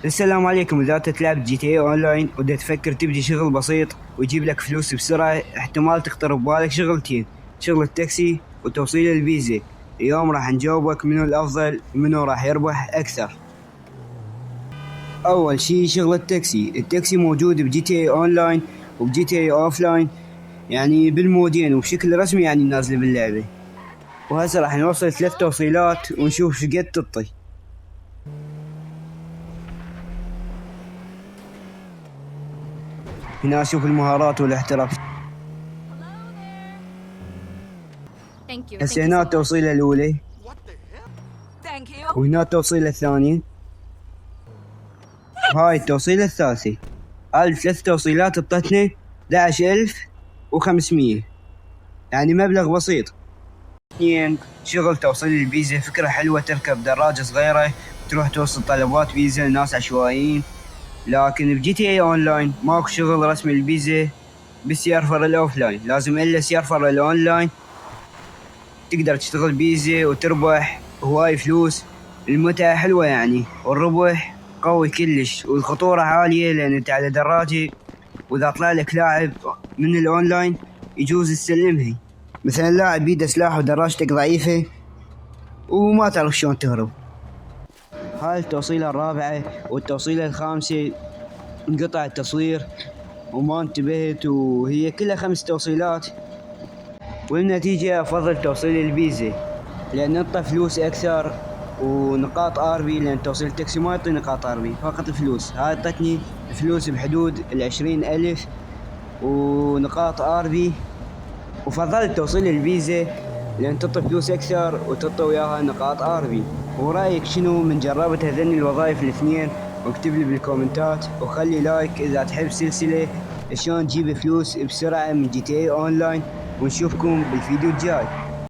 السلام عليكم. إذا تلعب جي تي اي اونلاين ودا تفكر تبدي شغل بسيط ويجيب لك فلوس بسرعة، احتمال تخطر ببالك شغلتين: شغل التاكسي وتوصيل الفيزا. اليوم راح نجاوبك منو الأفضل ومنو راح يربح أكثر. أول شي شغل التاكسي موجود بجي تي اي اونلاين وبجي تي اي اوفلاين، يعني بالمودين وبشكل رسمي يعني نازل باللعبة. وهسه راح نوصل 3 توصيلات ونشوف شقد تطي. هنا اشوف المهارات والاحتراف. هسه هنا التوصيلة الأولى وهنا التوصيلة الثانية وهاي التوصيلة الثالثة. هاي الثلاث توصيلات اعطتنا 11,500، يعني مبلغ بسيط. اثنين، شغل توصيل الفيزا. فكرة حلوة، تركب دراجة صغيرة تروح توصل طلبات فيزا لناس عشوائيين. لكن بجي تي اي اونلاين ماكو شغل رسمي الفيزا بالسيرفر الاوفلاين، لازم الا سيرفر الاونلاين تقدر تشتغل فيزا وتربح هواي فلوس. المتعة حلوة يعني، والربح قوي كلش، والخطورة عالية لأن انت على دراجة واذا طلع لك لاعب من الاونلاين يجوز تسلمها. مثلا لاعب بيده سلاح ودراجتك ضعيفة وما تعرف شلون تهرب. هاي التوصيلة الرابعة والتوصيلة الخامسة انقطع التصوير وما انتبهت، وهي كلها 5 توصيلات. والنتيجة افضل توصيل الفيزا لان نعطى فلوس اكثر ونقاط اربي، لان توصيل التاكسي ما يعطي نقاط اربي، فقط فلوس. هاي اعطتني فلوس بحدود 20,000 ونقاط اربي. وفضلت توصيل الفيزا لان تعطي فلوس اكثر وتعطي وياها نقاط اربي. ورايك شنو من جربت هذين الوظائف الاثنين؟ واكتب لي بالكومنتات وخلي لايك اذا تحب سلسلة شلون تجيب فلوس بسرعة من جي تي اي اونلاين. ونشوفكم بالفيديو الجاي.